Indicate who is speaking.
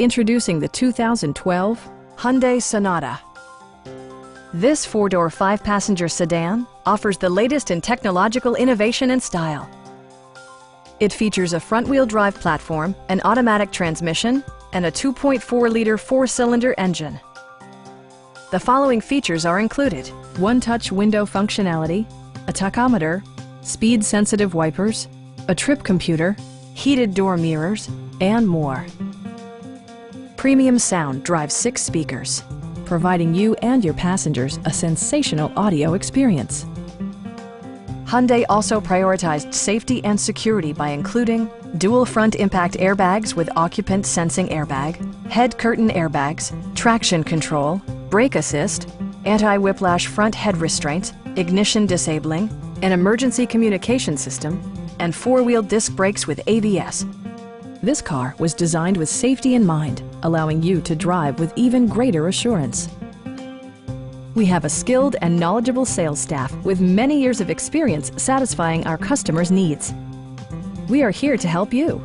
Speaker 1: Introducing the 2012 Hyundai Sonata. This four-door, five-passenger sedan offers the latest in technological innovation and style. It features a front-wheel drive platform, an automatic transmission, and a 2.4-liter four-cylinder engine. The following features are included: one-touch window functionality, a tachometer, speed-sensitive wipers, a trip computer, heated door mirrors, and more. Premium sound drives 6 speakers, providing you and your passengers a sensational audio experience. Hyundai also prioritized safety and security by including dual front impact airbags with occupant sensing airbag, head curtain airbags, traction control, brake assist, anti-whiplash front head restraints, ignition disabling, an emergency communication system, and four-wheel disc brakes with ABS. This car was designed with safety in mind, allowing you to drive with even greater assurance. We have a skilled and knowledgeable sales staff with many years of experience satisfying our customers' needs. We are here to help you.